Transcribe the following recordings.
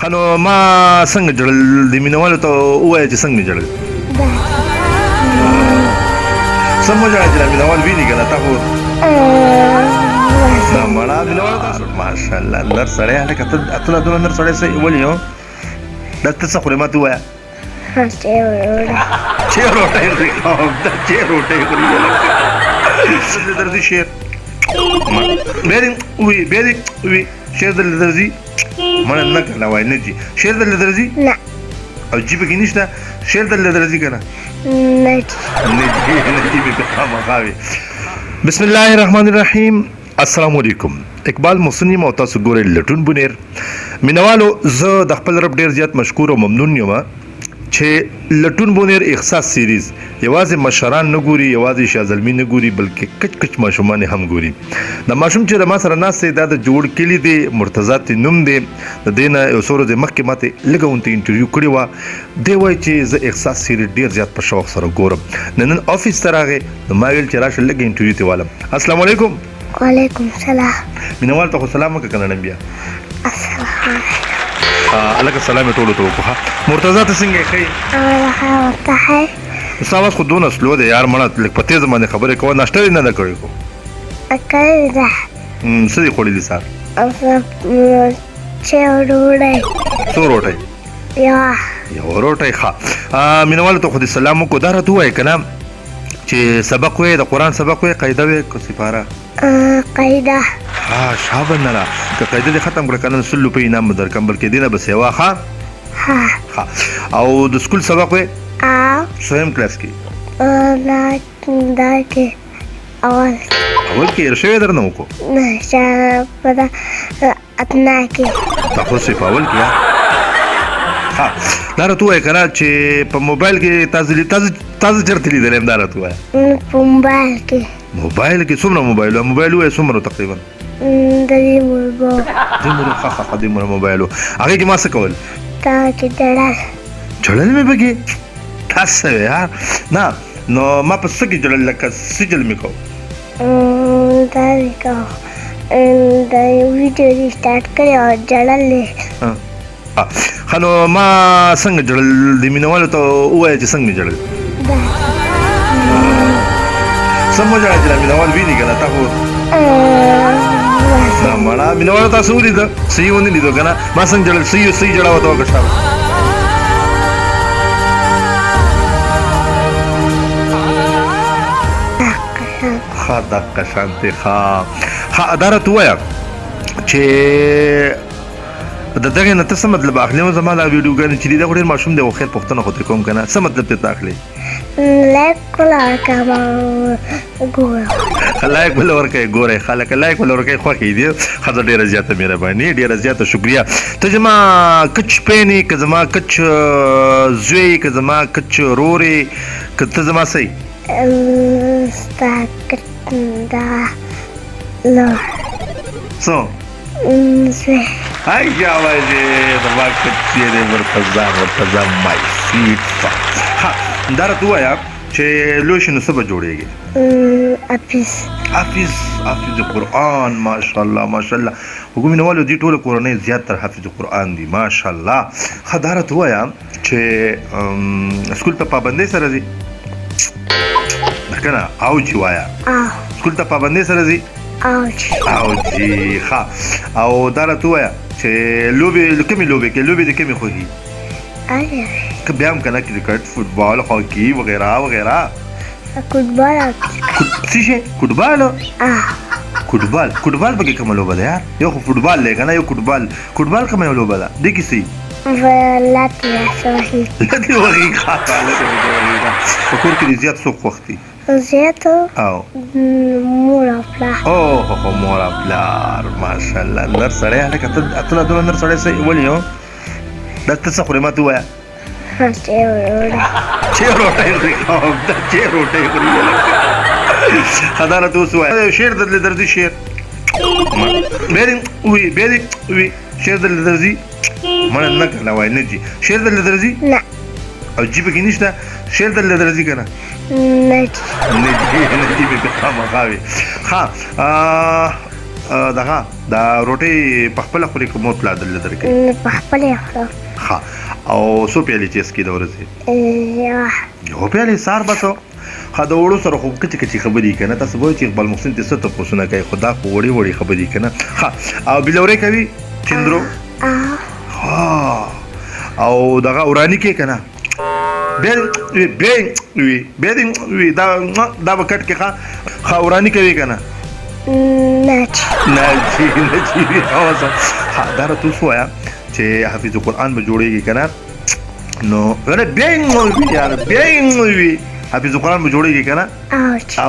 خنو ما څنګه جړل د مینوالو ته ووایه چې څنګه جړل سمو جړل چې مینوال ویني که نه تا خو نه مړه مینوالو تاسو ماشاءالله نر سړی هلکه ته اتله نر سړی څه ولې هو دا ته څه خورې ما ته ووایه چې روټۍ خوري چې روټۍ خوري درځي شعر بیا دې وي شعر درله درځي مړه نه که نه وایي نه ځي شعر درله درځي نه او جیبه کې نشته شعر درله درځي که نه نه جیبه کې خامخا وي بسم الله الرحمن الرحیم السلام علیکم اقبال محسن یم او تاسو ګورئ لټون بونیر مینوالو زه د خپل رب ډیر زیات مشکور او ممنون یم چې لټون بونیر احساس سیریز یوازې مشران نه ګوري یوازې شاه زلمی نه ګوري بلکې کچ کچ ماشومان هم ګوري د ماشوم چې ما سره ناست دی دا د جوړ کلی دی مرتضی نوم دی د دې نه یو څو ورځې مخکې ماته لږه غونته انټرویو کړې وه دی وایي چې زه احساس سیریز ډېر زیات په شوق سره ګورم نن افیس ته راغی نو ما ویل چې راشه لږه انټرویو ته والم السلام علیکم وعلیکم سلام مینوال ته خو سلام وکړه که نه بیا السلام الګ سلام ټولو ته وکړه مرتضی ته څنګه یې ښه یې ستا آواز خو دونه سلو دی یار مړه لږ په تیزه باندې خبرې کوه ناشته دې نه ده کړې خو کړې ده څه دې خوړلي سار چې ډوډۍ څو روټۍ یو روټۍ ښه مینوالو ته خو دې سلام وکړو دا راته ووایه که نه چې سبق وې د قرآن سبق وې قاعده وې که سپاره قاعده شابه نه را که قاعده دې ختم کړه که نه 100 روپۍ انعام به درکړم بلکې دې نه به سیوا ښه او د سکول سبق وې سویم کلاس کې دا کې اول کې هېر شوی در نه وکړو اتنا کې تا خو صرف اول کې ها دا راته ووایه که نه چې په موبایل کې تاسو چېرته لیدلی یم دا راته ووایه په موبایل کې څومره موبایل ووایه څومره تقریبا د دې موبایل ښه دومره موبایل و هغې کې ما څه کول تا کې جړل مې پکې دا څه وې یار نه نو ما په څه کې جړل لکه څه جل مې کوو دا دې کوو د ویډیو دې سټارټ کړی او جړل دی ښه نو ما څنګه جړل د مینوالو ته ووایه چې څنګه مې جړل سم وجړه چې مینوال ویني که نه تا خو نه مړه مینوالو تاسو ولیده صحیح ونه لیدو که نه ما څنګه جړل صحیح جړه ورته وکړه شابه ښه دقه شانتې ښه دا راته ووایه چې د دغې نه ته څه مطلب اخلې زما دا ویډیوګانې چې دي دا خو ډېر ماشوم دی خو خیر پوښتنه خو ترې کوم که نه څه مطلب ترې ته اخلې لایک ولورکوه ګوره لایک ولورکوئ ګورئ خلک لایک ولورکوئ خوښې دي ښځه ډېره زیاته مهرباني ډېره زیاته شکریه ته زما کچ پین یې که زما کچ زوی یې که زما کچ رور یې که ته زما څه یې ستا کچ دا لور څه زوی ای جاوازې زما کچ یې دی مرتضی مای سویټ ښه دا راته ووایه چې لوی شي نو څه به جوړېږي حافظ قرآن ماشاءالله وګورئ مینوالو دې ټوله کورنۍ زیاتره حافظ قرآن دي ماشاءالله ښه دا راته ووایه چې سکول ته پابندۍ سره ځي که نه اوجي وایه سکول ته پابندۍ سره ځي اوجي ښه او دا راته ووایه چې کومې لوبې کې لوبې د کومې خوښي که بیا هم که نه کرکټ فوټبال هاکي وغیره وغیره فوټبال څه شی فوټبال پکې کومه لوبه ده یار یو خو فوټبال دی که نه یو فوټبال کومه یو لوبه ده دې کې څه لاتې وهي په کور کې دې زیات څوک خوښ دي زیاتو مور او پلار مور او پلار ماشاءالله نر سړی هلکه ته اتله نر سړی څه ولې هو دا ته څه خورې ما ته ووایه چې روټۍ خوري ښه دا راته اوس ووایه شعر درله درځي شعر بیا دې وي شعر درله درځي مړه نه که نه وایي نه ځي شعر درله درځي نه او جیبه کې نشته شعر درله درځي که نه نه جیبه کې خامخا وي ښه دغه دا روټي په خپل خوري کوم پلا دل درکې په خپل خورم ها او سو پیالي چیس کې د ورځې یا یو پیالي سار بسو خا د وړو سره خو کچ کچ خبرې کنه تاسو وایي چې اقبال محسن ته ست پوښتنه کوي خدا خو وړي وړي خبرې کنه ها او بلوري کوي چندرو ها او دغه اورانی کې کنه به دا وکټ کې ښه اورانی کوي کنه ناجي اوسه دا راته ووایا چې حافظ قرآن به جوړېږي کنه نو ونه بیا حافظ قرآن به جوړېږي کنه اوچ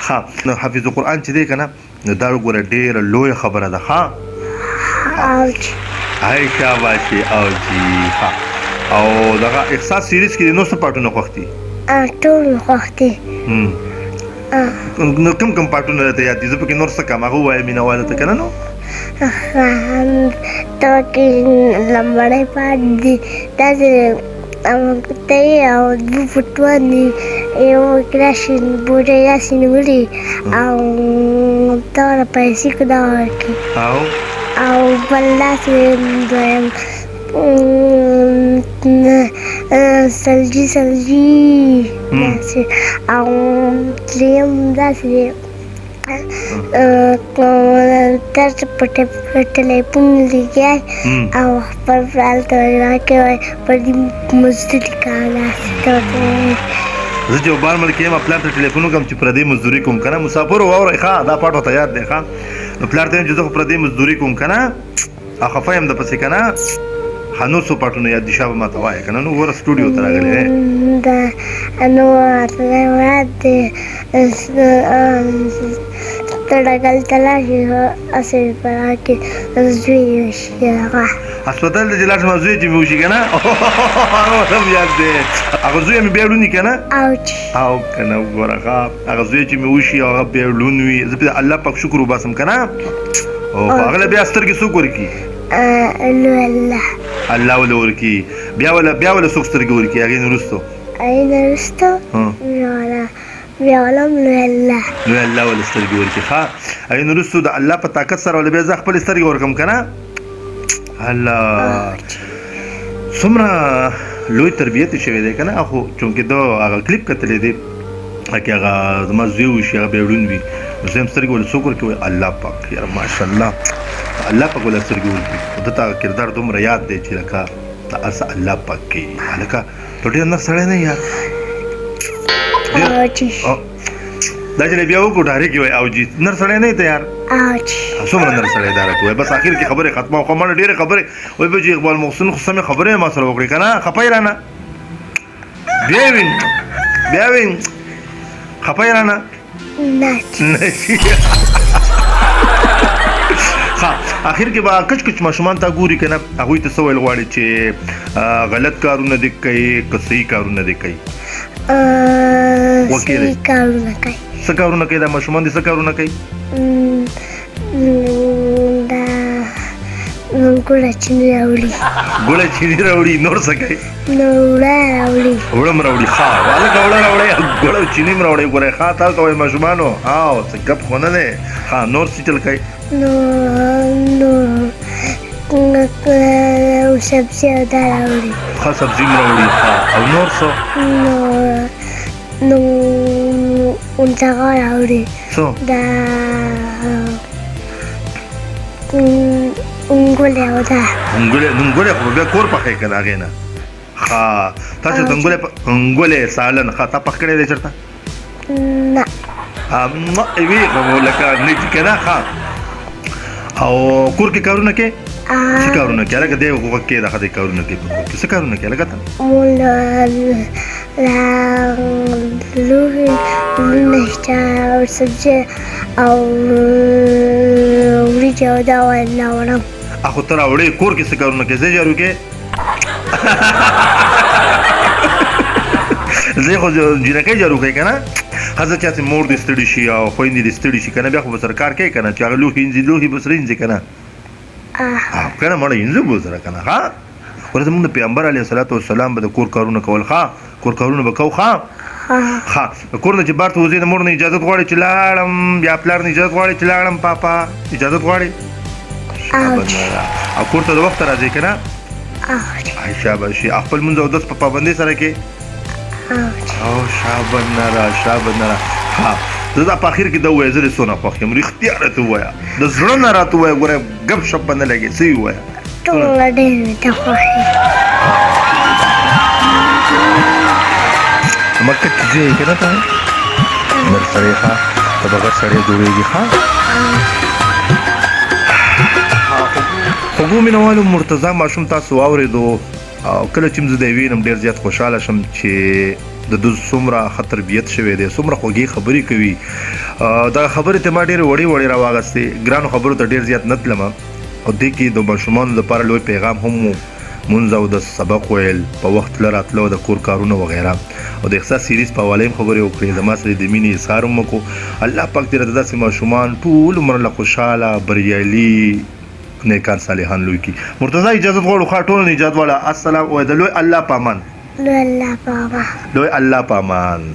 ها نو حافظ قرآن چې دی کنه نو دا وګوره ډېره لویه خبره ده ها اوچ هاي شاباشي او جی ها او دغه احساس سیریز کې نو څه پټونه خوختي ټول خوختي نو کوم پټونه ته یاد دي زه پکې نور څه کوم هغه وایم مینواله ته کنه نو ته کې لمړې پات دي تاسو ته او د فوټواني یو کراشن بوجه یاسین وړي او تر پیسې کدا ورکی او بلاس دویم سلجي داسې او دریم داسې تر په ټلیفون لګیا او خپل پلار ته راکوي پر دې مزدوري کاله زه چې بار مړ کېم پلار ته ټلیفون کوم چې پردې مزدوري کوم کنه مسافر وره ښه دا پټ ته یاد دی ښه نو پلار ته چې زه پردې مزدوري کوم کنه خفه يم د پسې کنه هنو څو پټونه یاد دي شابه ماته وایي کنه نو ور سټوډیو ته راغلی دا انو راته تړګل تلاشي اسې پراکه زوی شي هسپتال د جلاس مزوی چې موشي کنه او سم یاد دی هغه زوی مې بیرونی کنه او کنه ورغه هغه زوی چې موشي هغه بیرونی زه په الله پاک شکر وباسم کنه او هغه بیا سترګې څوک ورکی الله ولا ورکی بیا ولا څوک سترګې ورکی هغه نورستو بیا ولا الله ولا سترګې ورکی ښه هغه نورستو د الله په طاقت سره ولا بیا ځ خپل سترګې ورکم کنه الله څومره لوی تربیت شوی دی کنه اخو چونکه دا هغه کلیپ کتلې دی هغه زما زوی وشي هغه بیرون وي زم سترګې ول څوک ورکوي الله پاک یار ماشاءالله الله پاک ول سترګې ورکوي دته کردار دومره یاد دی چې لکه اس الله پاک کې لکه ټوټه نه سړی نه یار دا چې بیا وکړو ډایرک وي او جی نر سړی نه ته یار څومره نر سړی دار ته بس اخر کې خبره ختمه او کومه ډیره خبره وای به اقبال محسن خو سمې خبره ما سره وکړي کنه خپای رانه بیا وین خپای رانه نشي ها اخر کې با کچ ماشومان ته ګوري کنه هغه ته سوال غواړي چې غلط کارونه دي کوي که صحیح کارونه دي کوي صحیح کارونه کوي څه کارونه کوي دا ماشومان دي څه کارونه کوي دا ګوله چینی راوړي نور څه کوي وړه راوړي ښه والکه وړه راوړي ګوله چینی م راوړي ګوره ښه تاسو کوئ ماشومانو او څه ګپ خو نه دی ښه نور څه چل کوي سبزي او دا راوړي ښه سبزي م راوړي ښه او نور څه نو دغه راوړي څه دا انګولې او دا انګولې خو بیا کور پخې کنه هغې نه ښه تاسو د انګولې سالن ښه تا پخ کړی دی چېرته نه وي خو لکه نه چې که نه ښه او کور کې کارونه کې څه کارونه کې هلکه دی غوږ کې دغه دی کارونه کې په کور کې څه کارونه کې هلکه ته لوښي او سبزي او وریجې او دا راوړم اخو ته راوړې کور کې څه کارونه کې زه جارو کې زه خو جینکۍ جارو کوي که نه ښځه چا چې مور دې ستړي شي او خویندې دې ستړي شي که نه بیا خو به سره کار کوي که نه چې هغه لوښي به سره اینځي که نه که نه مړه اینځو به سره که نه ښه ورته زمونږ د پیغمبر علیه صلات وسلام به د کور کارونه کول ښه کور کارونه به کوو ښه ها کور نه چې بار ته وځي د مور نه اجازه غواړي چې لاړم یا پلار نه اجازه غواړي چې لاړم پاپا اجازه غواړي او کور ته د وخت راځي کنه عائشہ بشي خپل منځ او داس په پابندۍ سره کې او شابنرا ها زه دا په اخر کې دا وایي زه سونه خوښ یم اختیار ته وایا د زړه نه راته وایي ګوره غب شپ نه لګي سی وایا ټول ډېر ته خوښ مکه کې ځای کنه ته مر سره ښه ته بغیر سره جوړیږي ښه خو مینوالو مرتضی ماشوم تاسو واورېدو او کله چې زه د وینم ډیر زیات خوشاله شم چې د دوی څومره خطر بیت شوی دی څومره خوږی خبرې کوي دا خبره ته ما ډیر وړي راواغستې ګرانو خبرو ته ډیر زیات نتلم او دې کې د ماشومان لپاره لوی پیغام هم مونږ او د سبق ویل په وخت لراتلو د کور کارونه وغیرہ او د احساس سیریز په حواله خبرې وکړې زما سره د مینې اظهار مکو الله پاک دې داسې ماشومان ټول عمر له خوشاله بریالي نیکان صالحان لوی کی مرتضی اجازه غواړو خاطر نه اجازه والا السلام او د لوی الله پامان لوی الله پامان لوی الله پامان